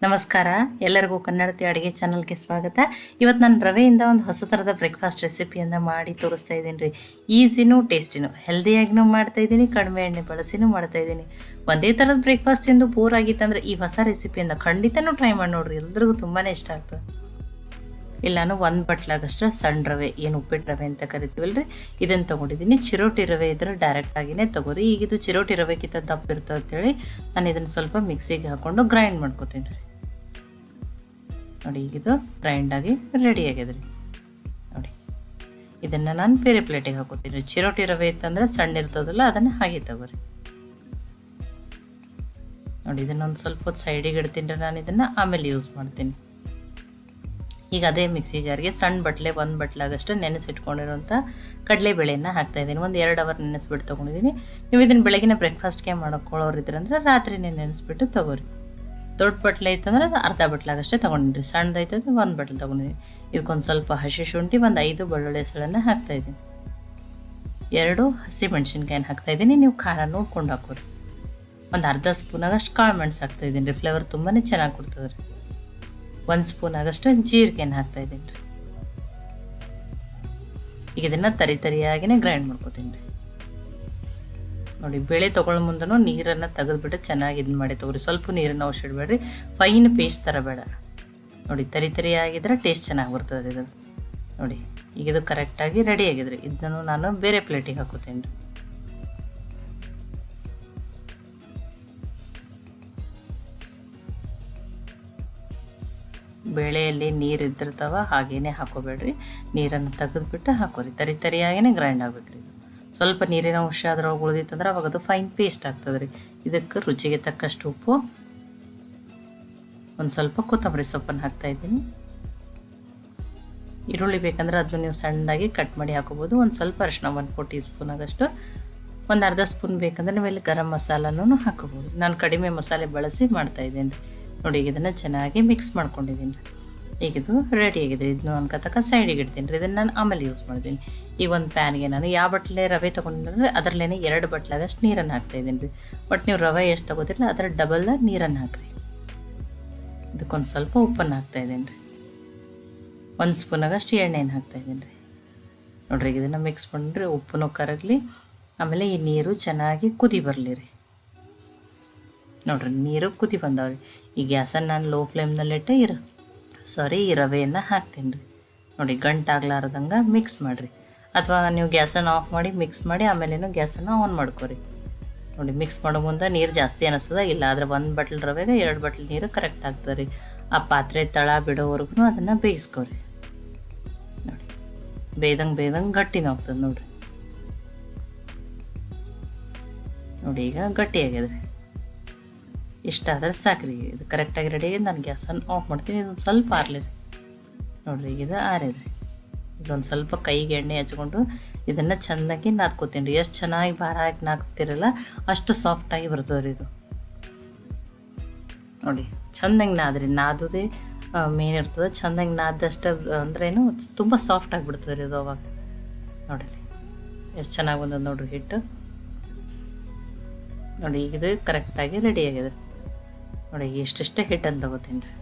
ನಮಸ್ಕಾರ, ಎಲ್ಲರಿಗೂ ಕನ್ನಡತಿ ಅಡುಗೆ ಚಾನಲ್ಗೆ ಸ್ವಾಗತ. ಇವತ್ತು ನಾನು ರವೆಯಿಂದ ಒಂದು ಹೊಸ ಥರದ ಬ್ರೇಕ್ಫಾಸ್ಟ್ ರೆಸಿಪಿಯನ್ನು ಮಾಡಿ ತೋರಿಸ್ತಾ ಇದ್ದೀನಿ ರೀ. ಈಸಿನೂ ಟೇಸ್ಟಿನೂ, ಹೆಲ್ದಿಯಾಗಿನೂ ಮಾಡ್ತಾಯಿದ್ದೀನಿ, ಕಡಿಮೆ ಎಣ್ಣೆ ಬಳಸಿನೂ ಮಾಡ್ತಾಯಿದ್ದೀನಿ. ಒಂದೇ ಥರದ ಬ್ರೇಕ್ಫಾಸ್ಟ್ ತಿಂದು ಬೋರ್ ಆಗಿತ್ತಂದರೆ ಈ ಹೊಸ ರೆಸಿಪಿಯಿಂದ ಖಂಡಿತನೂ ಟ್ರೈ ಮಾಡಿ ನೋಡ್ರಿ, ಎಲ್ರಿಗೂ ತುಂಬಾ ಇಷ್ಟ ಆಗ್ತದೆ. ಇಲ್ಲಿ ನಾನು ಒಂದು ಬಟ್ಲಾಗಷ್ಟು ಸಣ್ಣ ರವೆ, ಏನು ಉಪ್ಪಿಟ್ಟು ರವೆ ಅಂತ ಕರಿತೀವಲ್ಲ ರೀ, ಇದನ್ನು ತೊಗೊಂಡಿದ್ದೀನಿ. ಚಿರೋಟಿ ರವೆ ಇದ್ರೆ ಡೈರೆಕ್ಟಾಗಿಯೇ ತೊಗೋರಿ. ಈಗಿದು ಚಿರೋಟಿ ರವೆಗಿಂತ ದಪ್ಪ ಇರ್ತದೆ ಅಂತೇಳಿ ನಾನು ಇದನ್ನು ಸ್ವಲ್ಪ ಮಿಕ್ಸಿಗೆ ಹಾಕ್ಕೊಂಡು ಗ್ರೈಂಡ್ ಮಾಡ್ಕೊತೀನಿ ರೀ. ನೋಡಿ, ಈಗಿದು ಗ್ರೈಂಡಾಗಿ ರೆಡಿಯಾಗಿದೆ ರೀ. ನೋಡಿ, ಇದನ್ನು ನಾನು ಬೇರೆ ಪ್ಲೇಟಿಗೆ ಹಾಕೋತೀನಿ ರೀ. ಚಿರೋಟಿ ರವೆ ಇತ್ತಂದ್ರೆ ಸಣ್ಣ ಇರ್ತದಲ್ಲ, ಅದನ್ನು ಹಾಗೆ ತಗೋರಿ. ನೋಡಿ, ಇದನ್ನೊಂದು ಸ್ವಲ್ಪ ಹೊತ್ತು ಸೈಡಿಗೆ ಇಡ್ತೀನಿ ರೀ. ನಾನು ಇದನ್ನು ಆಮೇಲೆ ಯೂಸ್ ಮಾಡ್ತೀನಿ. ಈಗ ಅದೇ ಮಿಕ್ಸಿ ಜಾರ್ಗೆ ಸಣ್ಣ ಬಟ್ಲೆ ಒಂದು ಬಟ್ಲಾಗಷ್ಟು ನೆನೆಸಿಟ್ಕೊಂಡಿರೋಂಥ ಕಡಲೆಬೇಳೆಯನ್ನು ಹಾಕ್ತಾಯಿದ್ದೀನಿ. ಒಂದು 2 ಅವರ್ ನೆನೆಸ್ಬಿಟ್ಟು ತೊಗೊಂಡಿದ್ದೀನಿ. ನೀವು ಇದನ್ನು ಬೆಳಗಿನ ಬ್ರೇಕ್ಫಾಸ್ಟ್ಗೆ ಮಾಡ್ಕೊಳ್ಳೋರಿದ್ರಂದ್ರೆ ರಾತ್ರಿನೇ ನೆನೆಸ್ಬಿಟ್ಟು ತೊಗೋರಿ. ದೊಡ್ಡ ಬಟ್ಲೆ ಇತ್ತಂದ್ರೆ ಅದು ಅರ್ಧ ಬಟ್ಲಾಗಷ್ಟೇ ತೊಗೊಂಡಿನಿ. ಸಣ್ಣದೈತಂದ್ರೆ 1 ಬಟ್ಲು ತೊಗೊಂಡಿದ್ದೀನಿ. ಇದಕ್ಕೊಂದು ಸ್ವಲ್ಪ ಹಸಿ ಶುಂಠಿ, ಒಂದು 5 ಬೆಳ್ಳುಳ್ಳಿ ಹೆಸಳನ್ನು ಹಾಕ್ತಾಯಿದ್ದೀನಿ. 2 ಹಸಿಮೆಣ್ಸಿನ್ಕಾಯಿನ ಹಾಕ್ತಾಯಿದ್ದೀನಿ. ನೀವು ಖಾರ ನೋಡ್ಕೊಂಡು ಹಾಕೋರಿ. ಒಂದು ಅರ್ಧ ಸ್ಪೂನಾಗಷ್ಟು ಕಾಳು ಮೆಣಸು ಹಾಕ್ತಾಯಿದ್ದೀನಿ ರೀ. ಫ್ಲೇವರ್ ತುಂಬಾ ಚೆನ್ನಾಗಿ ಕೊಡ್ತದೆ ರೀ. 1 ಸ್ಪೂನ್ ಆಗಷ್ಟು ಜೀರಿಗೆನ ಹಾಕ್ತಾಯಿದ್ದೀನಿ ರೀ. ಈಗ ಇದನ್ನು ತರಿಯಾಗಿನೇ ಗ್ರೈಂಡ್ ಮಾಡ್ಕೊತೀನಿ ರೀ. ನೋಡಿ, ಬೇಳೆ ತೊಗೊಳ್ಳೋ ಮುಂದೂ ನೀರನ್ನು ತೆಗೆದುಬಿಟ್ಟು ಚೆನ್ನಾಗಿ ಇದನ್ನು ಮಾಡಿ ತೊಗೊರಿ. ಸ್ವಲ್ಪ ನೀರನ್ನು ಅವಶ್ಯಬೇಡ್ರಿ, ಫೈನ್ ಪೇಸ್ಟ್ ಥರ ಬೇಡ. ನೋಡಿ, ತರಿಯಾಗಿದ್ರೆ ಟೇಸ್ಟ್ ಚೆನ್ನಾಗಿ ಬರ್ತದೆ ರೀ ಇದು. ನೋಡಿ, ಈಗ ಇದು ಕರೆಕ್ಟಾಗಿ ರೆಡಿ ಆಗಿದೆ ರೀ. ಇದನ್ನು ನಾನು ಬೇರೆ ಪ್ಲೇಟಿಗೆ ಹಾಕೋತೀನಿ ರೀ. ಬೇಳೆಯಲ್ಲಿ ನೀರು ಇದ್ದಿರ್ತಾವ, ಹಾಗೇ ಹಾಕೋಬೇಡ್ರಿ. ನೀರನ್ನು ತೆಗೆದುಬಿಟ್ಟು ಹಾಕೋರಿ. ತರಿಯಾಗಿನೇ ಗ್ರೈಂಡ್ ಆಗ್ಬೇಕು ರೀ ಇದು. ಸ್ವಲ್ಪ ನೀರಿನ ಅಂಶ ಅದ್ರೊಳಗೆ ಉಳಿದಿತ್ತಂದ್ರೆ ಅವಾಗ ಅದು ಫೈನ್ ಪೇಸ್ಟ್ ಆಗ್ತದೆ ರೀ. ಇದಕ್ಕೆ ರುಚಿಗೆ ತಕ್ಕಷ್ಟು ಉಪ್ಪು, ಒಂದು ಸ್ವಲ್ಪ ಕೊತ್ತಂಬರಿ ಸೊಪ್ಪನ್ನು ಹಾಕ್ತಾಯಿದ್ದೀನಿ. ಈರುಳ್ಳಿ ಬೇಕಂದ್ರೆ ಅದನ್ನು ನೀವು ಸಣ್ಣದಾಗಿ ಕಟ್ ಮಾಡಿ ಹಾಕೋಬೋದು. ಒಂದು ಸ್ವಲ್ಪ ಅರಿಶಿನ, 1 ಟೀ ಸ್ಪೂನ್ ಆಗಷ್ಟು. ಒಂದು ಅರ್ಧ ಸ್ಪೂನ್ ಬೇಕಂದ್ರೆ ನೀವು ಇಲ್ಲಿ ಗರಂ ಮಸಾಲನೂ ಹಾಕೋಬೋದು. ನಾನು ಕಡಿಮೆ ಮಸಾಲೆ ಬಳಸಿ ಮಾಡ್ತಾಯಿದ್ದೀನಿ ರೀ. ನೋಡಿ, ಈಗ ಇದನ್ನು ಚೆನ್ನಾಗಿ ಮಿಕ್ಸ್ ಮಾಡ್ಕೊಂಡಿದ್ದೀನಿ ರೀ. ಈಗ ಇದು ರೆಡಿ ಆಗಿದೆ. ಇದನ್ನು ಅನ್ಕತಕ್ಕ ಸೈಡಿಗೆ ಇಡ್ತೀನಿ ರೀ. ಇದನ್ನು ನಾನು ಆಮೇಲೆ ಯೂಸ್ ಮಾಡ್ತೀನಿ. ಈಗ ಒಂದು ಪ್ಯಾನ್ಗೆ ನಾನು ಯಾವ ಬಟ್ಲೆ ರವೆ ತೊಗೊಂಡ್ರೆ ಅದರಲ್ಲೇ 2 ಬಟ್ಲಾಗಷ್ಟು ನೀರನ್ನು ಹಾಕ್ತಾಯಿದ್ದೀನಿ ರೀ. ಬಟ್ ನೀವು ರವೆ ಎಷ್ಟು ತೊಗೋತಿರಲ್ಲ ಅದರ ಡಬಲ್ ನೀರನ್ನು ಹಾಕಿರಿ. ಇದಕ್ಕೊಂದು ಸ್ವಲ್ಪ ಉಪ್ಪನ್ನು ಹಾಕ್ತಾಯಿದ್ದೀನಿ ರೀ. 1 ಸ್ಪೂನಾಗಷ್ಟು ಎಣ್ಣೆಯನ್ನು ಹಾಕ್ತಾಯಿದ್ದೀನಿ ರೀ. ನೋಡ್ರಿ, ಈಗ ಇದನ್ನು ಮಿಕ್ಸ್ ಮಾಡಿರಿ. ಉಪ್ಪು ಕರಗಲಿ, ಆಮೇಲೆ ಈ ನೀರು ಚೆನ್ನಾಗಿ ಕುದಿ ಬರಲಿ ರೀ. ನೋಡ್ರಿ, ನೀರು ಕುದಿ ಬಂದವ್ರಿ. ಈ ಗ್ಯಾಸನ್ನು ನಾನು ಲೋ ಫ್ಲೇಮ್ನಲ್ಲಿಟ್ಟೆ ಈ ರವೆಯನ್ನು ಹಾಕ್ತೀನಿ ರೀ. ನೋಡಿ, ಗಂಟಾಗ್ಲಾರ್ದಂಗೆ ಮಿಕ್ಸ್ ಮಾಡಿರಿ. ಅಥವಾ ನೀವು ಗ್ಯಾಸನ್ನು ಆಫ್ ಮಾಡಿ ಮಿಕ್ಸ್ ಮಾಡಿ ಆಮೇಲೇನು ಗ್ಯಾಸನ್ನು ಆನ್ ಮಾಡ್ಕೊರಿ. ನೋಡಿ, ಮಿಕ್ಸ್ ಮಾಡೋ ಮುಂದೆ ನೀರು ಜಾಸ್ತಿ ಅನ್ನಿಸ್ತದೆ. ಇಲ್ಲ ಆದರೆ 1 ಬಟ್ಲ್ ರವೆಗೆ 2 ಬಟ್ಲ್ ನೀರು ಕರೆಕ್ಟ್ ಆಗ್ತದೆ ರೀ. ಆ ಪಾತ್ರೆ ತಳ ಬಿಡೋವರೆಗೂ ಅದನ್ನು ಬೇಯಿಸ್ಕೊರಿ. ನೋಡಿ, ಬೇಯ್ದಂಗೆ ಗಟ್ಟಿನ ಹೋಗ್ತದೆ ನೋಡಿರಿ. ನೋಡಿ, ಈಗ ಗಟ್ಟಿಯಾಗ್ಯದ ರೀ. ಇಷ್ಟ ಆದರೆ ಸಾಕ್ರಿ. ಇದು ಕರೆಕ್ಟಾಗಿ ರೆಡಿ ಆಗಿದೆ. ನಾನು ಗ್ಯಾಸನ್ನು ಆಫ್ ಮಾಡ್ತೀನಿ. ಇದೊಂದು ಸ್ವಲ್ಪ ಆರಲಿ ರೀ. ನೋಡಿರಿ, ಈಗ ಇದು ಆರಿದ್ರಿ. ಇದೊಂದು ಸ್ವಲ್ಪ ಕೈಗೆ ಎಣ್ಣೆ ಹಚ್ಕೊಂಡು ಇದನ್ನು ಚೆಂದಾಗಿ ನಾದ್ಕೋತೀನಿ ರೀ. ಎಷ್ಟು ಚೆನ್ನಾಗಿ ಭಾರ ಹಾಕಿ ನಾದ್ತಿರಲ್ಲ ಅಷ್ಟು ಸಾಫ್ಟಾಗಿ ಬರ್ತದೆ ರೀ ಇದು. ನೋಡಿ, ಚೆಂದಾಗಿ ನಾದ್ರಿ. ನಾದೋದೇ ಮೇನ್ ಇರ್ತದೆ. ಚೆಂದಾಗಿ ನಾದಷ್ಟು ಅಂದ್ರೇನು ತುಂಬ ಸಾಫ್ಟ್ ಆಗಿಬಿಡ್ತದೆ ರೀ ಇದು ಅವಾಗ. ನೋಡಿರಿ, ಎಷ್ಟು ಚೆನ್ನಾಗಿ ಬಂದದ್ದು ನೋಡಿರಿ ಹಿಟ್ಟು. ನೋಡಿ, ಈಗ ಇದು ಕರೆಕ್ಟಾಗಿ ರೆಡಿ ಆಗಿದೆ. ನೋಡಿ, ಎಷ್ಟೆಷ್ಟೇ ಹಿಟ್ಟನ್ನು ತಗೋತೀನಿ ರೀ.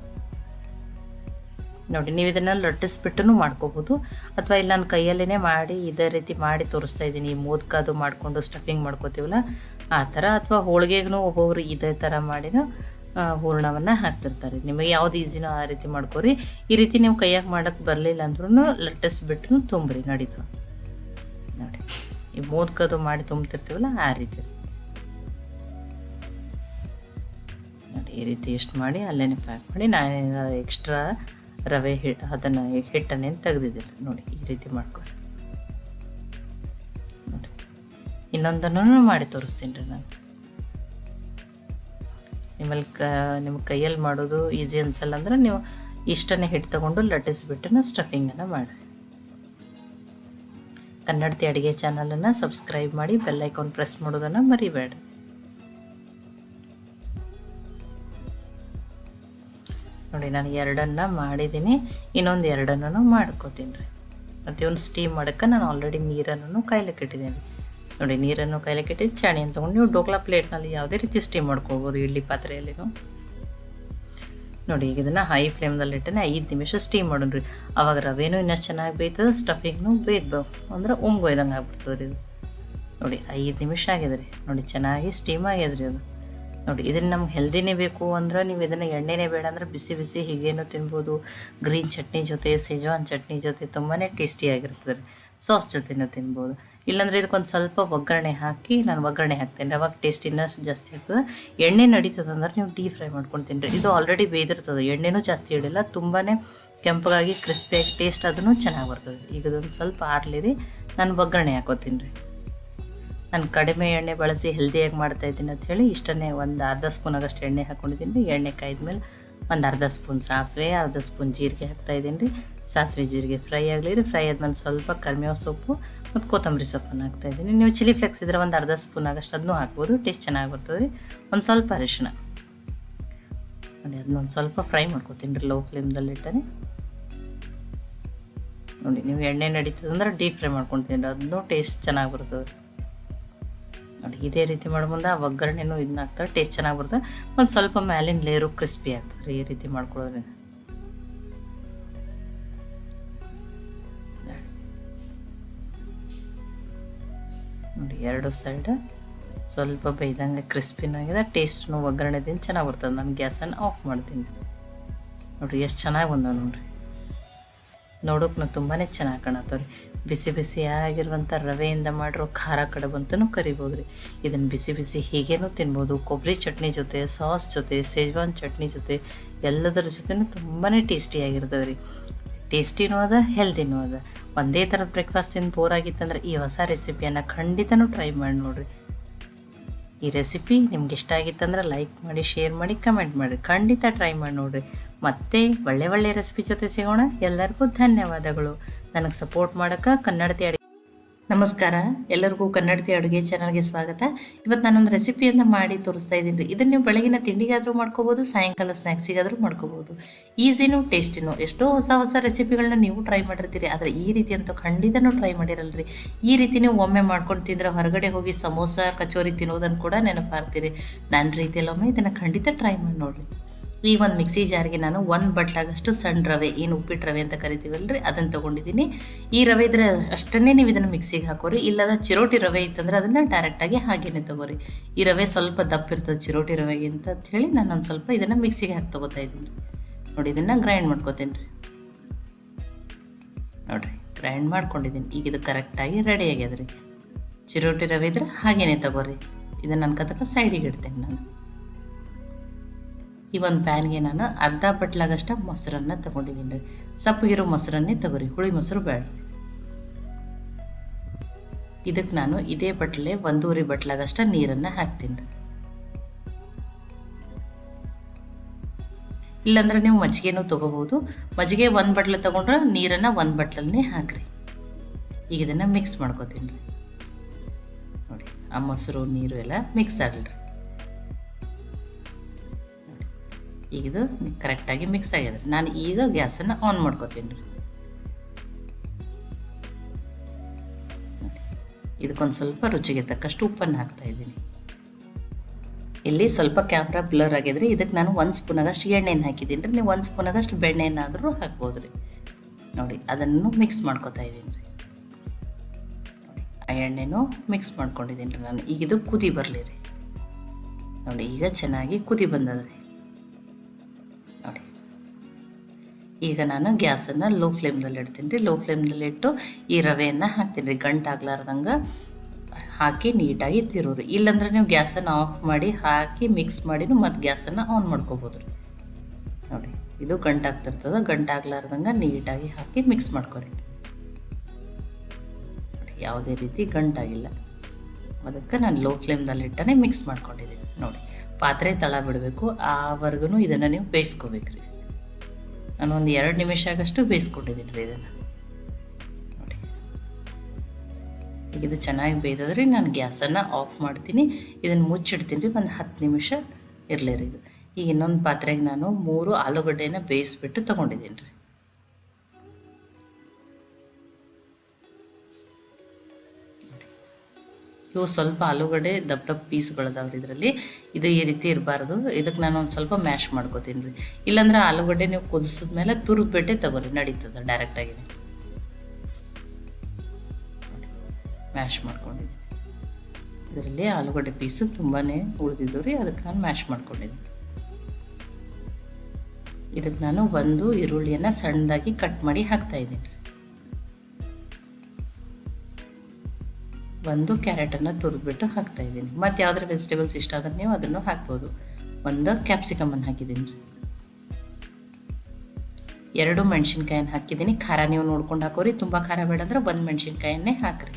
ನೋಡಿ, ನೀವು ಇದನ್ನು ಲಟ್ಟಿಸ್ಬಿಟ್ಟು ಮಾಡ್ಕೋಬೋದು. ಅಥವಾ ಇಲ್ಲ ನಾನು ಕೈಯಲ್ಲೇ ಮಾಡಿ ಇದೇ ರೀತಿ ಮಾಡಿ ತೋರಿಸ್ತಾ ಇದ್ದೀನಿ. ಈ ಮೋದಕ ಅದು ಮಾಡಿಕೊಂಡು ಸ್ಟಫಿಂಗ್ ಮಾಡ್ಕೋತೀವಲ್ಲ ಆ ಥರ. ಅಥವಾ ಹೋಳಿಗೆಗೂ ಒಬ್ಬೊಬ್ರು ಇದೇ ಥರ ಮಾಡಿನೂ ಹೂರಣವನ್ನು ಹಾಕ್ತಿರ್ತಾರೆ. ನಿಮಗೆ ಯಾವ್ದು ಈಸಿನೋ ಆ ರೀತಿ ಮಾಡ್ಕೊರಿ. ಈ ರೀತಿ ನೀವು ಕೈಯಾಗಿ ಮಾಡೋಕ್ಕೆ ಬರಲಿಲ್ಲ ಅಂದ್ರೂ ಲಟ್ಟಿಸ್ಬಿಟ್ಟು ತುಂಬ್ರಿ, ನಡೀತು. ನೋಡಿ, ಈ ಮೋದಕದು ಮಾಡಿ ತುಂಬ್ತಿರ್ತೀವಲ್ಲ ಆ ರೀತಿ. ನೋಡಿ, ಈ ರೀತಿ ಇಷ್ಟು ಮಾಡಿ ಅಲ್ಲೇ ಪ್ಯಾಕ್ ಮಾಡಿ ನಾನು ಎಕ್ಸ್ಟ್ರಾ ರವೆ ಅದನ್ನು ಹಿಟ್ಟನ್ನೇನು ತೆಗೆದಿದ್ದಿಲ್ಲ. ನೋಡಿ, ಈ ರೀತಿ ಮಾಡ್ಕೊಳ್ಳಿ. ನೋಡಿ, ಇನ್ನೊಂದನ್ನು ಮಾಡಿ ತೋರಿಸ್ತೀನಿ ರೀ ನಾನು. ನಿಮ್ಮ ಕೈಯಲ್ಲಿ ಮಾಡೋದು ಈಸಿ ಅನ್ಸಲ್ಲ ಅಂದ್ರೆ ನೀವು ಇಷ್ಟನ್ನೇ ಹಿಟ್ಟು ತೊಗೊಂಡು ಲಟ್ಟಿಸ್ಬಿಟ್ಟು ಸ್ಟಫಿಂಗನ್ನು ಮಾಡಿರಿ. ಕನ್ನಡತಿ ಅಡುಗೆ ಚಾನಲನ್ನು ಸಬ್ಸ್ಕ್ರೈಬ್ ಮಾಡಿ, ಬೆಲ್ ಐಕಾನ್ ಪ್ರೆಸ್ ಮಾಡೋದನ್ನು ಮರಿಬೇಡ. ನೋಡಿ, ನಾನು 2 ಮಾಡಿದ್ದೀನಿ. ಇನ್ನೊಂದು 2 ಮಾಡ್ಕೋತೀನಿ ರೀ. ಮತ್ತು ಒಂದು ಸ್ಟೀಮ್ ಮಾಡೋಕ್ಕೆ ನಾನು ಆಲ್ರೆಡಿ ನೀರನ್ನು ಕಾಯ್ಲಿಕ್ಕೆ ಇಟ್ಟಿದ್ದೀನಿ. ನೋಡಿ, ನೀರನ್ನು ಕಾಯ್ಲಿಕ್ಕೆ ಇಟ್ಟು ಚಾಣಿಯನ್ನು ತೊಗೊಂಡು ನೀವು ಡೋಕ್ಲಾ ಪ್ಲೇಟ್ನಲ್ಲಿ ಯಾವುದೇ ರೀತಿ ಸ್ಟೀಮ್ ಮಾಡ್ಕೊಳ್ಬೋದು. ಇಡ್ಲಿ ಪಾತ್ರೆಯಲ್ಲಿನೂ ನೋಡಿ ಈಗ ಇದನ್ನು ಹೈ ಫ್ಲೇಮ್ದಲ್ಲಿ ಇಟ್ಟನೆ 5 ನಿಮಿಷ ಸ್ಟೀಮ್ ಮಾಡೋಣ್ರಿ. ಆವಾಗ ರವೆನೂ ಇನ್ನಷ್ಟು ಚೆನ್ನಾಗಿ ಬೇಯ್ತದೆ, ಸ್ಟಫಿಂಗ್ನು ಬೇಯ್ದು ಅಂದ್ರೆ ಉಮ್ಗೊಯ್ದಂಗೆ ಆಗ್ಬಿಡ್ತದೆ ರೀ ಇದು. ನೋಡಿ 5 ನಿಮಿಷ ಆಗಿದೆ ರೀ. ನೋಡಿ ಚೆನ್ನಾಗಿ ಸ್ಟೀಮ್ ಆಗ್ಯದ್ರಿ ಅದು. ನೋಡಿ ಇದನ್ನು ನಮ್ಗೆ ಹೆಲ್ದಿನೇ ಬೇಕು ಅಂದ್ರೆ ನೀವು ಇದನ್ನು ಎಣ್ಣೆನೇ ಬೇಡ ಅಂದ್ರೆ ಬಿಸಿ ಬಿಸಿ ಹೀಗೇನು ತಿನ್ಬೋದು. ಗ್ರೀನ್ ಚಟ್ನಿ ಜೊತೆ, ಸೆಜ್ವಾನ್ ಚಟ್ನಿ ಜೊತೆ ತುಂಬಾ ಟೇಸ್ಟಿಯಾಗಿರ್ತದೆ ರೀ. ಸಾಸ್ ಜೊತೆನೂ ತಿನ್ಬೋದು. ಇಲ್ಲಾಂದರೆ ಇದಕ್ಕೊಂದು ಸ್ವಲ್ಪ ಒಗ್ಗರಣೆ ಹಾಕಿ, ನಾನು ಒಗ್ಗರಣೆ ಹಾಕ್ತೇನೆ ರೀ, ಅವಾಗ ಟೇಸ್ಟ್ ಇನ್ನಷ್ಟು ಜಾಸ್ತಿ ಆಗ್ತದೆ. ಎಣ್ಣೆ ನಡೀತದೆ ಅಂದ್ರೆ ನೀವು ಡೀಪ್ ಫ್ರೈ ಮಾಡ್ಕೊತೀನಿ ರೀ. ಇದು ಆಲ್ರೆಡಿ ಬೇಯ್ದಿರ್ತದೆ, ಎಣ್ಣೆನೂ ಜಾಸ್ತಿ ಇಡಿಲ್ಲ, ತುಂಬಾ ಕೆಂಪಗಾಗಿ ಕ್ರಿಸ್ಪಿಯಾಗಿ ಟೇಸ್ಟ್ ಅದನ್ನು ಚೆನ್ನಾಗಿ ಬರ್ತದೆ. ಈಗ ಇದೊಂದು ಸ್ವಲ್ಪ ಆರಲಿ ರೀ, ನಾನು ಒಗ್ಗರಣೆ ಹಾಕೋತೀನಿ ರೀ. ನಾನು ಕಡಿಮೆ ಎಣ್ಣೆ ಬಳಸಿ ಹೆಲ್ದಿಯಾಗಿ ಮಾಡ್ತಾಯಿದ್ದೀನಿ ಅಂತ ಹೇಳಿ ಇಷ್ಟನ್ನೇ ಒಂದು ಅರ್ಧ ಸ್ಪೂನಾಗಷ್ಟು ಎಣ್ಣೆ ಹಾಕ್ಕೊಂಡಿದ್ದೀನಿ ರೀ. ಎಣ್ಣೆ ಕಾಯ್ದ್ಮೇಲೆ ಒಂದು ಅರ್ಧ ಸ್ಪೂನ್ ಸಾಸಿವೆ, ಅರ್ಧ ಸ್ಪೂನ್ ಜೀರಿಗೆ ಹಾಕ್ತಾಯಿದ್ದೀನಿ ರೀ. ಸಾಸಿವೆ ಜೀರಿಗೆ ಫ್ರೈ ಆಗಲಿ ರೀ. ಫ್ರೈ ಆದ್ಮೇಲೆ ಸ್ವಲ್ಪ ಕರಿಬೇವು ಸೊಪ್ಪು ಮತ್ತು ಕೊತ್ತಂಬರಿ ಸೊಪ್ಪನ್ನು ಹಾಕ್ತಾಯಿದ್ದೀನಿ. ನೀವು ಚಿಲ್ಲಿ ಫ್ಲೇಕ್ಸ್ ಇದ್ದರೆ ಒಂದು ಅರ್ಧ ಸ್ಪೂನ್ ಆಗಷ್ಟು ಅದನ್ನೂ ಹಾಕ್ಬೋದು, ಟೇಸ್ಟ್ ಚೆನ್ನಾಗಿ ಬರ್ತದೆ ರೀ. ಒಂದು ಸ್ವಲ್ಪ ಅರಿಶಿನ ನೋಡಿ, ಅದನ್ನೊಂದು ಸ್ವಲ್ಪ ಫ್ರೈ ಮಾಡ್ಕೊತೀನಿ ರೀ ಲೋ ಫ್ಲೇಮ್ದಲ್ಲಿ ಇಟ್ಟರೆ. ನೋಡಿ ನೀವು ಎಣ್ಣೆ ನಡೀತದೆ ಅಂದ್ರೆ ಡೀಪ್ ಫ್ರೈ ಮಾಡ್ಕೊತೀನಿ ರೀ, ಅದನ್ನೂ ಟೇಸ್ಟ್ ಚೆನ್ನಾಗಿ ಬರ್ತದೆ. ನೋಡಿ ಇದೇ ರೀತಿ ಮಾಡೋ ಮುಂದೆ ಆ ಒಗ್ಗರಣೆನೂ ಇದನ್ನ ಹಾಕ್ತಾರೆ, ಟೇಸ್ಟ್ ಚೆನ್ನಾಗಿ ಬರ್ತದೆ. ಒಂದು ಸ್ವಲ್ಪ ಮ್ಯಾಲಿನ ಲೇಯರು ಕ್ರಿಸ್ಪಿ ಆಗ್ತದೆ ರೀ ಈ ರೀತಿ ಮಾಡ್ಕೊಳ್ಳೋದ್ರಿಂದ. ನೋಡಿ ಎರಡು ಸೈಡ್ ಸ್ವಲ್ಪ ಬೇಯ್ದಂಗೆ ಕ್ರಿಸ್ಪಿನಾಗಿದೆ, ಟೇಸ್ಟ್ನು ಒಗ್ಗರಣೆದಿಂದ ಚೆನ್ನಾಗಿ ಬರ್ತದೆ. ನಾನು ಗ್ಯಾಸನ್ನು ಆಫ್ ಮಾಡ್ತೀನಿ. ನೋಡಿರಿ ಎಷ್ಟು ಚೆನ್ನಾಗಿ ಬಂದವು ನೋಡಿರಿ. ನೋಡೋಕೆ ತುಂಬಾ ಚೆನ್ನಾಗಿ ಕಾಣತ್ತವೆ ರೀ. ಬಿಸಿ ಬಿಸಿ ಆಗಿರುವಂಥ ರವೆಯಿಂದ ಮಾಡಿರೋ ಖಾರ ಕಡುಬು ಅಂತಲೂ ಕರಿಬೋದು ರೀ. ಇದನ್ನು ಬಿಸಿ ಬಿಸಿ ಹೀಗೇನೂ ತಿನ್ಬೋದು. ಕೊಬ್ಬರಿ ಚಟ್ನಿ ಜೊತೆ, ಸಾಸ್ ಜೊತೆ, ಸೆಜ್ವಾನ್ ಚಟ್ನಿ ಜೊತೆ, ಎಲ್ಲದರ ಜೊತೆನೂ ತುಂಬಾ ಟೇಸ್ಟಿಯಾಗಿರ್ತದೆ ರೀ. ಟೇಸ್ಟಿನೂ ಅದ, ಹೆಲ್ದಿನೂ ಅದ. ಒಂದೇ ಥರದ ಬ್ರೇಕ್ಫಾಸ್ಟ್ ತಿಂದು ಬೋರ್ ಆಗಿತ್ತಂದ್ರೆ ಈ ಹೊಸ ರೆಸಿಪಿಯನ್ನು ಖಂಡಿತನೂ ಟ್ರೈ ಮಾಡಿ ನೋಡಿರಿ. ಈ ರೆಸಿಪಿ ನಿಮ್ಗೆ ಇಷ್ಟ ಆಗಿತ್ತಂದ್ರೆ ಲೈಕ್ ಮಾಡಿ, ಶೇರ್ ಮಾಡಿ, ಕಮೆಂಟ್ ಮಾಡಿರಿ. ಖಂಡಿತ ಟ್ರೈ ಮಾಡಿ ನೋಡಿರಿ. ಮತ್ತೆ ಒಳ್ಳೆ ರೆಸಿಪಿ ಜೊತೆ ಸಿಗೋಣ. ಎಲ್ಲರಿಗೂ ಧನ್ಯವಾದಗಳು. ನನಗೆ ಸಪೋರ್ಟ್ ಮಾಡೋಕ್ಕೆ ಕನ್ನಡತಿ ಅಡುಗೆ. ನಮಸ್ಕಾರ, ಎಲ್ಲರಿಗೂ ಕನ್ನಡತಿ ಅಡುಗೆ ಚಾನಲ್ಗೆ ಸ್ವಾಗತ. ಇವತ್ತು ನಾನೊಂದು ರೆಸಿಪಿಯನ್ನು ಮಾಡಿ ತೋರಿಸ್ತಾ ಇದ್ದೀನಿ ರೀ. ಇದನ್ನು ನೀವು ಬೆಳಗಿನ ತಿಂಡಿಗಾದರೂ ಮಾಡ್ಕೋಬೋದು, ಸಾಯಂಕಾಲ ಸ್ನ್ಯಾಕ್ಸಿಗಾದರೂ ಮಾಡ್ಕೋಬೋದು. ಈಸಿನೂ ಟೇಸ್ಟಿನೂ. ಎಷ್ಟೋ ಹೊಸ ರೆಸಿಪಿಗಳನ್ನ ನೀವು ಟ್ರೈ ಮಾಡಿರ್ತೀರಿ, ಆದರೆ ಈ ರೀತಿ ಅಂತೂ ಖಂಡಿತನೂ ಟ್ರೈ ಮಾಡಿರಲ್ರಿ. ಈ ರೀತಿ ನೀವು ಒಮ್ಮೆ ಮಾಡ್ಕೊಂಡು ತಿಂದರೆ ಹೊರಗಡೆ ಹೋಗಿ ಸಮೋಸ, ಕಚೋರಿ ತಿನ್ನೋದನ್ನು ಕೂಡ ನೆನಪಾರ್ತೀರಿ. ನನ್ನ ರೀತಿಯಲ್ಲಿ ಒಮ್ಮೆ ಇದನ್ನು ಖಂಡಿತ ಟ್ರೈ ಮಾಡಿ ನೋಡಿರಿ. ಈ ಒಂದು ಮಿಕ್ಸಿ ಜಾರ್ಗೆ ನಾನು 1 ಬಟ್ಲಾಗಷ್ಟು ಸಣ್ಣ ರವೆ, ಏನು ಉಪ್ಪಿಟ್ಟು ರವೆ ಅಂತ ಕರಿತೀವಲ್ರಿ, ಅದನ್ನು ತೊಗೊಂಡಿದ್ದೀನಿ. ಈ ರವೆ ಇದ್ರೆ ಅಷ್ಟನ್ನೇ ನೀವು ಇದನ್ನು ಮಿಕ್ಸಿಗೆ ಹಾಕೋರಿ. ಇಲ್ಲದ ಚಿರೋಟಿ ರವೆ ಇತ್ತಂದ್ರೆ ಅದನ್ನು ಡೈರೆಕ್ಟಾಗಿ ಹಾಗೇನೆ ತೊಗೋರಿ. ಈ ರವೆ ಸ್ವಲ್ಪ ದಪ್ಪ ಇರ್ತದೆ ಚಿರೋಟಿ ರವೆಗೆ ಅಂತ ಹೇಳಿ ನಾನು ಒಂದು ಸ್ವಲ್ಪ ಇದನ್ನು ಮಿಕ್ಸಿಗೆ ಹಾಕಿ ತೊಗೋತಾ ಇದ್ದೀನಿ. ನೋಡಿ ಇದನ್ನು ಗ್ರೈಂಡ್ ಮಾಡ್ಕೊತೀನಿ ರೀ. ನೋಡಿರಿ ಗ್ರೈಂಡ್ ಮಾಡ್ಕೊಂಡಿದ್ದೀನಿ. ಈಗ ಇದು ಕರೆಕ್ಟಾಗಿ ರೆಡಿ ಆಗ್ಯದ ರೀ. ಚಿರೋಟಿ ರವೆ ಇದ್ರೆ ಹಾಗೇನೆ ತೊಗೋರಿ. ಇದನ್ನು ಅನ್ಕೋತಕ್ಕ ಸೈಡಿಗೆ ಇಡ್ತೀನಿ ನಾನು. ಈ ಒಂದು ಪ್ಯಾನ್ಗೆ ನಾನು ಅರ್ಧ ಬಟ್ಲಾಗಷ್ಟು ಮೊಸರನ್ನು ತೊಗೊಂಡಿದ್ದೀನಿ ರೀ. ಸಪ್ಪಗಿರೋ ಮೊಸರನ್ನೇ ತೊಗೋರಿ, ಹುಳಿ ಮೊಸರು ಬೇಡ. ಇದಕ್ಕೆ ನಾನು ಇದೇ ಬಟ್ಲೆ 1.5 ಬಟ್ಲಾಗಷ್ಟು ನೀರನ್ನು ಹಾಕ್ತೀನಿ ರೀ. ಇಲ್ಲಾಂದ್ರೆ ನೀವು ಮಜ್ಜಿಗೆನೂ ತೊಗೋಬೋದು. ಮಜ್ಜಿಗೆ 1 ಬಟ್ಲು ತೊಗೊಂಡ್ರೆ ನೀರನ್ನು 1 ಬಟ್ಲನ್ನೇ ಹಾಕಿರಿ. ಈಗ ಇದನ್ನು ಮಿಕ್ಸ್ ಮಾಡ್ಕೊತೀನಿ ರೀ. ನೋಡಿ ಆ ಮೊಸರು ನೀರು ಎಲ್ಲ ಮಿಕ್ಸ್ ಆಗಲಿ. ಈಗ ಇದು ಕರೆಕ್ಟಾಗಿ ಮಿಕ್ಸ್ ಆಗ್ಯದ. ನಾನು ಈಗ ಗ್ಯಾಸನ್ನು ಆನ್ ಮಾಡ್ಕೊತೀನಿ ರೀ. ಇದಕ್ಕೊಂದು ಸ್ವಲ್ಪ ರುಚಿಗೆ ತಕ್ಕಷ್ಟು ಉಪ್ಪನ್ನು ಹಾಕ್ತಾಯಿದ್ದೀನಿ. ಇಲ್ಲಿ ಸ್ವಲ್ಪ ಕ್ಯಾಮ್ರಾ ಬ್ಲರ್ ಆಗಿದ್ರೆ ಇದಕ್ಕೆ ನಾನು 1 ಸ್ಪೂನಾಗಷ್ಟು ಎಣ್ಣೆನ ಹಾಕಿದ್ದೀನಿ ರೀ. ನೀವು 1 ಸ್ಪೂನಾಗಷ್ಟು ಬೆಣ್ಣೆನಾದರೂ ಹಾಕ್ಬೋದು ರೀ. ನೋಡಿ ಅದನ್ನು ಮಿಕ್ಸ್ ಮಾಡ್ಕೊತಾ ಇದ್ದೀನಿ ರೀ. ಆ ಎಣ್ಣೆನೂ ಮಿಕ್ಸ್ ಮಾಡ್ಕೊಂಡಿದ್ದೀನಿ ರೀ ನಾನು. ಈಗ ಇದು ಕುದಿ ಬರಲಿ ರೀ. ನೋಡಿ ಈಗ ಚೆನ್ನಾಗಿ ಕುದಿ ಬಂದದ ರೀ. ನೋಡಿ ಈಗ ನಾನು ಗ್ಯಾಸನ್ನು ಲೋ ಫ್ಲೇಮ್ದಲ್ಲಿ ಇಡ್ತೀನಿ ರೀ. ಲೋ ಫ್ಲೇಮ್ದಲ್ಲಿ ಇಟ್ಟು ಈ ರವೆಯನ್ನು ಹಾಕ್ತೀನಿ ರೀ. ಗಂಟಾಗ್ಲಾರ್ದಂಗೆ ಹಾಕಿ ನೀಟಾಗಿ ತಿರೋರಿ. ಇಲ್ಲಾಂದ್ರೆ ನೀವು ಗ್ಯಾಸನ್ನು ಆಫ್ ಮಾಡಿ ಹಾಕಿ ಮಿಕ್ಸ್ ಮಾಡಿನೂ ಮತ್ತು ಗ್ಯಾಸನ್ನು ಆನ್ ಮಾಡ್ಕೋಬೋದು ರೀ. ನೋಡಿ ಇದು ಗಂಟಾಗ್ತಿರ್ತದೆ, ಗಂಟಾಗ್ಲಾರ್ದಂಗೆ ನೀಟಾಗಿ ಹಾಕಿ ಮಿಕ್ಸ್ ಮಾಡ್ಕೊರಿ. ನೋಡಿ ಯಾವುದೇ ರೀತಿ ಗಂಟಾಗಿಲ್ಲ, ಅದಕ್ಕೆ ನಾನು ಲೋ ಫ್ಲೇಮ್ದಲ್ಲಿ ಇಟ್ಟನೆ ಮಿಕ್ಸ್ ಮಾಡ್ಕೊಂಡಿದ್ದೀನಿ. ನೋಡಿ ಪಾತ್ರೆ ತಳ ಬಿಡಬೇಕು, ಆವರೆಗೂ ಇದನ್ನು ನೀವು ಬೇಯಿಸ್ಕೋಬೇಕು ರೀ. ನಾನು ಒಂದು 2 ನಿಮಿಷ ಆಗಷ್ಟು ಬೇಯಿಸ್ಕೊಂಡಿದ್ದೀನಿ ರೀ ಇದನ್ನು. ನೋಡಿ ಈಗ ಇದು ಚೆನ್ನಾಗಿ ಬೇಯ್ದದ್ರಿ. ನಾನು ಗ್ಯಾಸನ್ನು ಆಫ್ ಮಾಡ್ತೀನಿ. ಇದನ್ನು ಮುಚ್ಚಿಡ್ತೀನಿ ರೀ. ಒಂದು 10 ನಿಮಿಷ ಇರಲಿ ರೀ ಇದು. ಈಗ ಇನ್ನೊಂದು ಪಾತ್ರೆಗೆ ನಾನು 3 ಆಲೂಗಡ್ಡೆನ ಬೇಯಿಸ್ಬಿಟ್ಟು ತೊಗೊಂಡಿದ್ದೀನಿ ರೀ. ಇವು ಸ್ವಲ್ಪ ಆಲೂಗಡ್ಡೆ ದಪ್ಪ ದಪ್ಪ ಪೀಸ್ಗಳದಾವ್ರಿ ಇದರಲ್ಲಿ. ಇದು ಈ ರೀತಿ ಇರಬಾರ್ದು. ಇದಕ್ಕೆ ನಾನು ಒಂದು ಸ್ವಲ್ಪ ಮ್ಯಾಶ್ ಮಾಡ್ಕೋತೀನಿ ರೀ. ಇಲ್ಲಾಂದ್ರೆ ಆಲೂಗಡ್ಡೆ ನೀವು ಕುದಿಸಿದ್ಮೇಲೆ ತುರಿದ್ಬಿಟ್ಟೆ ತಗೋರಿ, ನಡೀತದೆ ಡೈರೆಕ್ಟಾಗಿ. ಮ್ಯಾಶ್ ಮಾಡ್ಕೊಂಡಿದ್ದೀನಿ. ಇದರಲ್ಲಿ ಆಲೂಗಡ್ಡೆ ಪೀಸು ತುಂಬಾ ಉಳಿದಿದ್ದು ರೀ, ಅದಕ್ಕೆ ನಾನು ಮ್ಯಾಶ್ ಮಾಡ್ಕೊಂಡಿದ್ದೀನಿ. ಇದಕ್ಕೆ ನಾನು ಒಂದು ಈರುಳ್ಳಿಯನ್ನು ಸಣ್ಣದಾಗಿ ಕಟ್ ಮಾಡಿ ಹಾಕ್ತಾಯಿದ್ದೀನಿ. ಒಂದು ಕ್ಯಾರೆಟನ್ನು ತುರಿದ್ಬಿಟ್ಟು ಹಾಕ್ತಾಯಿದ್ದೀನಿ. ಮತ್ತು ಯಾವುದ್ರ ವೆಜಿಟೇಬಲ್ಸ್ ಇಷ್ಟ ಆದರೆ ನೀವು ಅದನ್ನು ಹಾಕ್ಬೋದು. ಒಂದು ಕ್ಯಾಪ್ಸಿಕಮನ್ನು ಹಾಕಿದ್ದೀನಿ ರೀ. 2 ಮೆಣಸಿನ್ಕಾಯನ್ನು ಹಾಕಿದ್ದೀನಿ. ಖಾರ ನೀವು ನೋಡ್ಕೊಂಡು ಹಾಕೋರಿ. ತುಂಬ ಖಾರ ಬೇಡ ಅಂದ್ರೆ 1 ಮೆಣಸಿನ್ಕಾಯನ್ನೇ ಹಾಕ್ರಿ.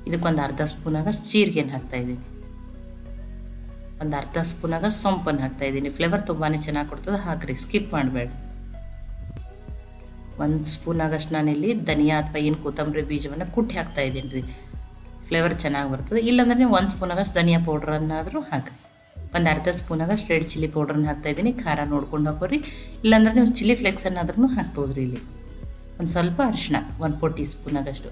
ಇದಕ್ಕೊಂದು ಅರ್ಧ ಸ್ಪೂನಾಗಷ್ಟು ಜೀರಿಗೆನ ಹಾಕ್ತಾಯಿದ್ದೀನಿ. ಒಂದು ಅರ್ಧ ಸ್ಪೂನಾಗ ಸೊಂಪನ್ನು ಹಾಕ್ತಾಯಿದ್ದೀನಿ. ಫ್ಲೇವರ್ ತುಂಬಾ ಚೆನ್ನಾಗಿ ಕೊಡ್ತದೆ, ಹಾಕ್ರಿ, ಸ್ಕಿಪ್ ಮಾಡಬೇಡ. 1 ಸ್ಪೂನಾಗಷ್ಟು ನಾನಿಲ್ಲಿ ಧನಿಯಾ ಅಥವಾ ಏನು ಕೊತ್ತಂಬರಿ ಬೀಜವನ್ನು ಕುಟ್ಟಿ ಹಾಕ್ತಾಯಿದ್ದೀನಿ ರೀ. ಫ್ಲೇವರ್ ಚೆನ್ನಾಗಿ ಬರ್ತದೆ. ಇಲ್ಲಾಂದ್ರೆ ನೀವು 1 ಸ್ಪೂನಾಗಷ್ಟು ಧನಿಯಾ ಪೌಡ್ರನ್ನಾದರೂ ಹಾಕಿರಿ. ಒಂದು ಅರ್ಧ ಸ್ಪೂನಾಗಷ್ಟು ರೆಡ್ ಚಿಲ್ಲಿ ಪೌಡ್ರನ್ನ ಹಾಕ್ತಾಯಿದ್ದೀನಿ. ಖಾರ ನೋಡ್ಕೊಂಡು ಹಾಕೋರಿ. ಇಲ್ಲಾಂದ್ರೆ ನೀವು ಚಿಲ್ಲಿ ಫ್ಲೇಕ್ಸನ್ನಾದ್ರೂ ಹಾಕ್ಬೋದು ರೀ. ಇಲ್ಲಿ ಒಂದು ಸ್ವಲ್ಪ ಅರಿಶಿನ 1/4 ಟೀ ಸ್ಪೂನಾಗಷ್ಟು.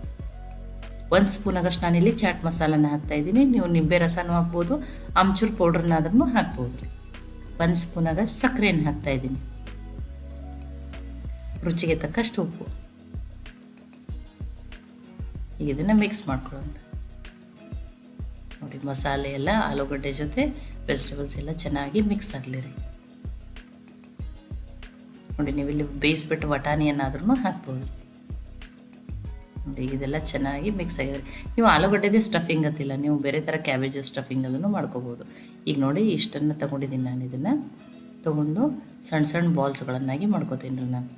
1 ಸ್ಪೂನಾಗಷ್ಟು ನಾನಿಲ್ಲಿ ಚಾಟ್ ಮಸಾಲನ ಹಾಕ್ತಾಯಿದ್ದೀನಿ. ನೀವು ನಿಂಬೆ ರಸನೂ ಹಾಕ್ಬೋದು, ಆಮ್ಚೂರು ಪೌಡ್ರನ್ನಾದ್ರೂ ಹಾಕ್ಬೋದು ರೀ. 1 ಸ್ಪೂನಾಗಷ್ಟು ಸಕ್ಕರೆಯನ್ನು ಹಾಕ್ತಾಯಿದ್ದೀನಿ. ರುಚಿಗೆ ತಕ್ಕಷ್ಟು ಉಪ್ಪು. ಈಗ ಇದನ್ನು ಮಿಕ್ಸ್ ಮಾಡ್ಕೊಳ್ಳೋಣ. ನೋಡಿ, ಮಸಾಲೆ ಎಲ್ಲ ಆಲೂಗಡ್ಡೆ ಜೊತೆ ವೆಜಿಟೇಬಲ್ಸ್ ಎಲ್ಲ ಚೆನ್ನಾಗಿ ಮಿಕ್ಸ್ ಆಗಲಿ ರೀ. ನೋಡಿ, ನೀವು ಇಲ್ಲಿ ಬೇಯಿಸ್ಬಿಟ್ಟು ಬಟಾಣಿಯನ್ನಾದ್ರೂ ಹಾಕ್ಬೋದು. ನೋಡಿ, ಇದೆಲ್ಲ ಚೆನ್ನಾಗಿ ಮಿಕ್ಸ್ ಆಗಿದೆ. ನೀವು ಆಲೂಗಡ್ಡೆದೇ ಸ್ಟಫಿಂಗ್ ಅಂತಿಲ್ಲ, ನೀವು ಬೇರೆ ಥರ ಕ್ಯಾಬೇಜ್ ಸ್ಟಫಿಂಗ್ ಅದನ್ನು ಮಾಡ್ಕೋಬೋದು. ಈಗ ನೋಡಿ, ಇಷ್ಟನ್ನು ತೊಗೊಂಡಿದ್ದೀನಿ. ನಾನು ಇದನ್ನು ತೊಗೊಂಡು ಸಣ್ಣ ಸಣ್ಣ ಬಾಲ್ಸ್ಗಳನ್ನಾಗಿ ಮಾಡ್ಕೋತೀನಿ ರೀ. ನಾನು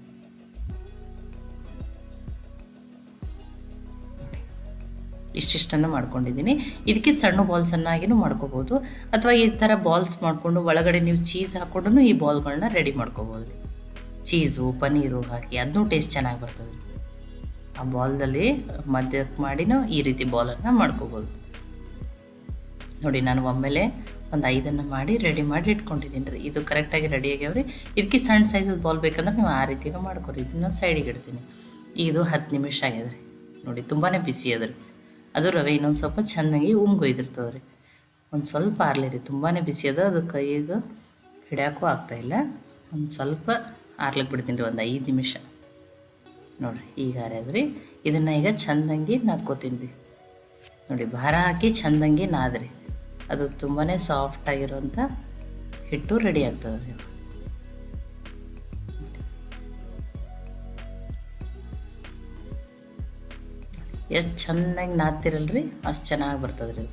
ಇಷ್ಟಿಷ್ಟನ್ನು ಮಾಡ್ಕೊಂಡಿದ್ದೀನಿ. ಇದಕ್ಕೆ ಸಣ್ಣ ಬಾಲ್ಸನ್ನಾಗಿನೂ ಮಾಡ್ಕೋಬೋದು, ಅಥವಾ ಈ ಥರ ಬಾಲ್ಸ್ ಮಾಡಿಕೊಂಡು ಒಳಗಡೆ ನೀವು ಚೀಸ್ ಹಾಕ್ಕೊಂಡು ಈ ಬಾಲ್ಗಳನ್ನ ರೆಡಿ ಮಾಡ್ಕೋಬೋದು. ಚೀಸು ಪನ್ನೀರು ಹಾಕಿ ಅದನ್ನೂ ಟೇಸ್ಟ್ ಚೆನ್ನಾಗಿ ಬರ್ತದೆ. ಆ ಬಾಲ್ದಲ್ಲಿ ಮಧ್ಯಕ್ಕೆ ಮಾಡಿನೂ ಈ ರೀತಿ ಬಾಲನ್ನು ಮಾಡ್ಕೋಬೋದು. ನೋಡಿ, ನಾನು ಒಮ್ಮೆಲೆ ಒಂದು 5 ಮಾಡಿ ರೆಡಿ ಮಾಡಿ ಇಟ್ಕೊಂಡಿದ್ದೀನಿ ರೀ. ಇದು ಕರೆಕ್ಟಾಗಿ ರೆಡಿ ಆಗ್ಯಾವ್ರಿ. ಇದಕ್ಕೆ ಸಣ್ಣ ಸೈಜದ ಬಾಲ್ ಬೇಕಂದ್ರೆ ನೀವು ಆ ರೀತಿನೂ ಮಾಡ್ಕೊರಿ. ಇದನ್ನು ಸೈಡಿಗೆ ಇಡ್ತೀನಿ. ಇದು 10 ನಿಮಿಷ ಆಗ್ಯದ ರೀ. ನೋಡಿ, ತುಂಬಾ ಬಿಸಿ ಅದ ರೀ. ಅದು ರವೆ ಇನ್ನೊಂದು ಸ್ವಲ್ಪ ಚೆನ್ನಾಗಿ ಉಮ್ಗೊಯ್ದಿರ್ತದೆ ರೀ. ಒಂದು ಸ್ವಲ್ಪ ಆರ್ಲಿ ರೀ. ತುಂಬಾ ಬಿಸಿ ಅದ, ಅದು ಕೈಗೆ ಹಿಡಿಯೋಕ್ಕೂ ಆಗ್ತಾಯಿಲ್ಲ. ಒಂದು ಸ್ವಲ್ಪ ಆರ್ಲಿಕ್ಕೆ ಬಿಡ್ತೀನಿ ರೀ, ಒಂದು 5 ನಿಮಿಷ. ನೋಡಿರಿ, ಈಗ ಆರ್ಯಾದ್ರಿ. ಇದನ್ನು ಈಗ ಚೆಂದಂಗೆ ನಾದ್ಕೋತೀನಿ ರೀ. ನೋಡಿ, ಭಾರ ಹಾಕಿ ಚೆಂದಂಗೆ ನಾದ್ರಿ. ಅದು ತುಂಬಾ ಸಾಫ್ಟಾಗಿರೋಂಥ ಹಿಟ್ಟು ರೆಡಿ ಆಗ್ತದೆ ರೀ. ಎಷ್ಟು ಚೆನ್ನಾಗಿ ನಾದ್ತಿರಲ್ರಿ ಅಷ್ಟು ಚೆನ್ನಾಗಿ ಬರ್ತದೆ ರೀ.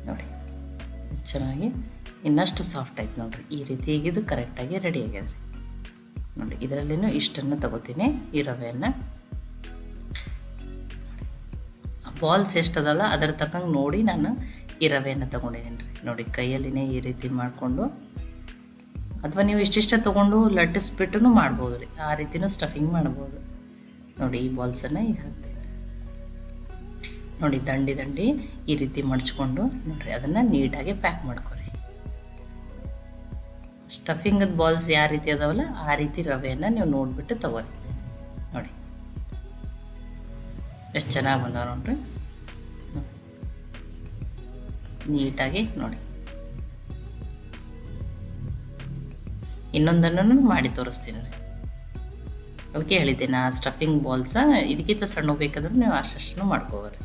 ನೋಡಿ, ಚೆನ್ನಾಗಿ ಇನ್ನಷ್ಟು ಸಾಫ್ಟ್ ಆಯ್ತು ನೋಡಿರಿ. ಈ ರೀತಿ ಈಗಿದು ಕರೆಕ್ಟಾಗಿ ರೆಡಿ ಆಗ್ಯದ ರೀ. ನೋಡಿ, ಇದರಲ್ಲಿನೂ ಇಷ್ಟನ್ನು ತಗೋತೀನಿ, ಈ ರವೆಯನ್ನು. ಬಾಲ್ಸ್ ಎಷ್ಟದಲ್ಲ ಅದರ ತಕ್ಕಂಗೆ ನೋಡಿ ನಾನು ಈ ರವೆಯನ್ನು ತೊಗೊಂಡಿದ್ದೀನಿ ರೀ. ನೋಡಿ, ಕೈಯಲ್ಲಿನೇ ಈ ರೀತಿ ಮಾಡಿಕೊಂಡು, ಅಥವಾ ನೀವು ಇಷ್ಟಿಷ್ಟ ತೊಗೊಂಡು ಲಟ್ಟಿಸ್ಬಿಟ್ಟು ಮಾಡ್ಬೋದು ರೀ. ಆ ರೀತಿನೂ ಸ್ಟಫಿಂಗ್ ಮಾಡ್ಬೋದು. ನೋಡಿ, ಈ ಬಾಲ್ಸನ್ನು ಈಗ ಹಾಕ್ತೀನಿ. ನೋಡಿ, ದಂಡಿ ಈ ರೀತಿ ಮಡ್ಚ್ಕೊಂಡು ನೋಡಿರಿ, ಅದನ್ನು ನೀಟಾಗಿ ಪ್ಯಾಕ್ ಮಾಡ್ಕೊರಿ. ಸ್ಟಫಿಂಗದ ಬಾಲ್ಸ್ ಯಾವ ರೀತಿ ಅದಾವಲ್ಲ ಆ ರೀತಿ ರವೆಯನ್ನು ನೀವು ನೋಡಿಬಿಟ್ಟು ತಗೋರಿ. ನೋಡಿ, ಎಷ್ಟು ಚೆನ್ನಾಗಿ ಬಂದಾವ ನೋಡ್ರಿ. ನೀಟಾಗಿ ನೋಡಿ. ಇನ್ನೊಂದನ್ನು ಮಾಡಿ ತೋರಿಸ್ತೀನಿ ರೀ. ಅದಕ್ಕೆ ಹೇಳಿದ್ದೇನೆ, ಆ ಸ್ಟಫಿಂಗ್ ಬಾಲ್ಸ ಇದಕ್ಕಿಂತ ಸಣ್ಣ ಬೇಕಂದ್ರೆ ನೀವು ಅಷ್ಟನ್ನು ಮಾಡ್ಕೋಬಾರಿ.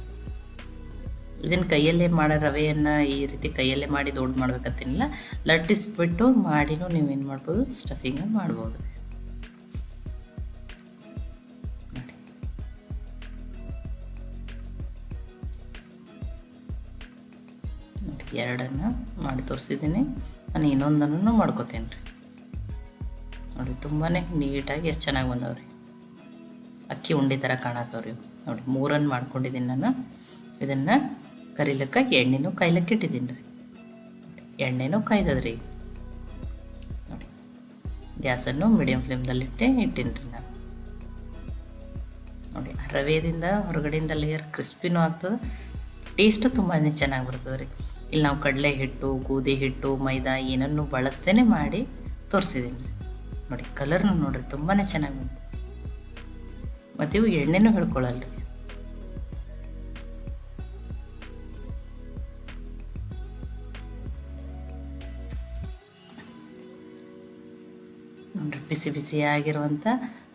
ಇದನ್ನು ಕೈಯಲ್ಲೇ ಮಾಡೋ ರವೆಯನ್ನು ಈ ರೀತಿ ಕೈಯಲ್ಲೇ ಮಾಡಿ ದೊಡ್ಡ ಮಾಡ್ಬೇಕಂತೇನಿಲ್ಲ, ಲಟ್ಟಿಸ್ಬಿಟ್ಟು ಮಾಡಿನೂ ನೀವೇನು ಮಾಡ್ಬೋದು, ಸ್ಟಫಿಂಗ್ ಮಾಡ್ಬೋದು. ನೋಡಿ, 2 ಮಾಡಿ ತೋರಿಸಿದ್ದೀನಿ. ನಾನು ಇನ್ನೊಂದನ್ನು ಮಾಡ್ಕೋತೀನಿ ರೀ. ನೋಡಿ, ತುಂಬಾ ನೀಟಾಗಿ ಎಷ್ಟು ಚೆನ್ನಾಗಿ ಬಂದವ್ರಿ. ಅಕ್ಕಿ ಉಂಡೆ ಥರ ಕಾಣತ್ತವ್ರಿ. ನೋಡಿ, 3 ಮಾಡ್ಕೊಂಡಿದ್ದೀನಿ ನಾನು. ಇದನ್ನು ಕರಿಲಿಕ್ಕೆ ಎಣ್ಣೆನೂ ಕಾಯ್ಲಿಕ್ಕೆ ಇಟ್ಟಿದ್ದೀನಿ ರೀ. ಎಣ್ಣೆನೂ ಕಾಯ್ದದ್ರಿ. ನೋಡಿ, ಗ್ಯಾಸನ್ನು ಮೀಡಿಯಮ್ ಫ್ಲೇಮ್ದಲ್ಲಿಟ್ಟೆ ಇಟ್ಟೀನಿ ರೀ ನಾನು. ನೋಡಿ, ರವೆದಿಂದ ಹೊರಗಡೆಯಿಂದ ಲೇಯರ್ ಕ್ರಿಸ್ಪಿನೂ ಆಗ್ತದೆ, ಟೇಸ್ಟು ತುಂಬಾ ಚೆನ್ನಾಗಿ ಬರ್ತದೆ ರೀ. ಇಲ್ಲಿ ನಾವು ಕಡಲೆ ಹಿಟ್ಟು, ಗೋಧಿ ಹಿಟ್ಟು, ಮೈದಾ ಏನನ್ನು ಬಳಸ್ತೇನೆ ಮಾಡಿ ತೋರಿಸಿದ್ದೀನಿ ರೀ. ನೋಡಿ, ಕಲರ್ನು ನೋಡಿರಿ ತುಂಬಾ ಚೆನ್ನಾಗಿ ಬಂತು. ಮತ್ತು ಇವು ಎಣ್ಣೆನೂ ಹಿಡ್ಕೊಳ್ಳಲ್ರಿ. ನೋಡಿರಿ ಬಿಸಿ ಬಿಸಿಯಾಗಿರುವಂಥ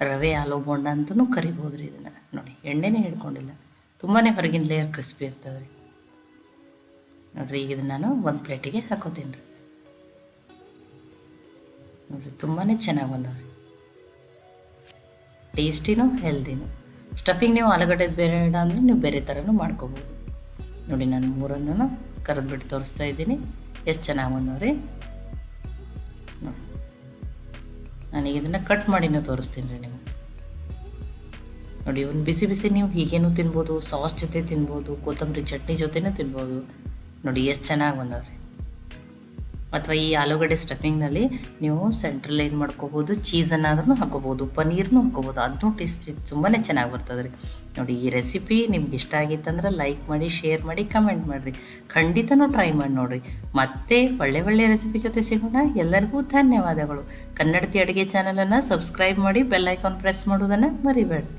ರವೆ ಆಲೂ ಬೋಂಡ ಅಂತಲೂ ಕರಿಬೋದು ರೀ. ಇದನ್ನು ನೋಡಿ ಎಣ್ಣೆನೇ ಹಿಡ್ಕೊಂಡಿಲ್ಲ, ತುಂಬಾ ಹೊರಗಿನ ಲೇಯರ್ ಕ್ರಿಸ್ಪಿ ಇರ್ತದೆ ರೀ. ನೋಡಿರಿ ಈಗ ಇದನ್ನು ನಾನು ಒಂದು ಪ್ಲೇಟಿಗೆ ಹಾಕೋತೀನಿ ರೀ. ನೋಡಿರಿ ತುಂಬಾ ಚೆನ್ನಾಗಿ ಬಂದವೆ, ಟೇಸ್ಟಿನೂ ಹೆಲ್ದಿನೂ. ಸ್ಟಫಿಂಗ್ ನೀವು ಆಲೂಗಡ್ಡೆದು ಬೇಡ ಅಂದರೆ ನೀವು ಬೇರೆ ಥರನೂ ಮಾಡ್ಕೋಬೋದು. ನೋಡಿ ನಾನು ಮೂರನ್ನು ಕರೆದ್ಬಿಟ್ಟು ತೋರಿಸ್ತಾ ಇದ್ದೀನಿ, ಎಷ್ಟು ಚೆನ್ನಾಗಿ ಬಂದವ್ರಿ. ನೋಡಿ ನಾನೀಗ ಇದನ್ನು ಕಟ್ ಮಾಡಿನೂ ತೋರಿಸ್ತೀನಿ ರೀ ನೀವು. ನೋಡಿ ಒಂದು ಬಿಸಿ ಬಿಸಿ ನೀವು ಹೀಗೇನೂ ತಿನ್ಬೋದು, ಸಾಸ್ ಜೊತೆ ತಿನ್ಬೋದು, ಕೊತ್ತಂಬರಿ ಚಟ್ನಿ ಜೊತೆನೂ ತಿನ್ಬೋದು. ನೋಡಿ ಎಷ್ಟು ಚೆನ್ನಾಗಿ ಬಂದವ್ರಿ. ಅಥವಾ ಈ ಆಲೂಗಡ್ಡೆ ಸ್ಟಫಿಂಗ್ನಲ್ಲಿ ನೀವು ಸೆಂಟ್ರಲ್ ಏನು ಮಾಡ್ಕೋಬೋದು, ಚೀಸನ್ನಾದ್ರೂ ಹಾಕೋಬೋದು, ಪನ್ನೀರ್ನೂ ಹಾಕೋಬೋದು, ಅದನ್ನೂ ಟೇಸ್ಟ್ ತುಂಬಾ ಚೆನ್ನಾಗಿ ಬರ್ತದೆ ರೀ. ನೋಡಿ ಈ ರೆಸಿಪಿ ನಿಮ್ಗೆ ಇಷ್ಟ ಆಗಿತ್ತಂದ್ರೆ ಲೈಕ್ ಮಾಡಿ, ಶೇರ್ ಮಾಡಿ, ಕಮೆಂಟ್ ಮಾಡಿರಿ. ಖಂಡಿತನೂ ಟ್ರೈ ಮಾಡಿ ನೋಡಿರಿ. ಮತ್ತೆ ಒಳ್ಳೆ ರೆಸಿಪಿ ಜೊತೆ ಸಿಗೋಣ. ಎಲ್ಲರಿಗೂ ಧನ್ಯವಾದಗಳು. ಕನ್ನಡತಿ ಅಡುಗೆ ಚಾನಲನ್ನು ಸಬ್ಸ್ಕ್ರೈಬ್ ಮಾಡಿ, ಬೆಲ್ ಐಕಾನ್ ಪ್ರೆಸ್ ಮಾಡೋದನ್ನು ಮರಿಬೇಡಿ.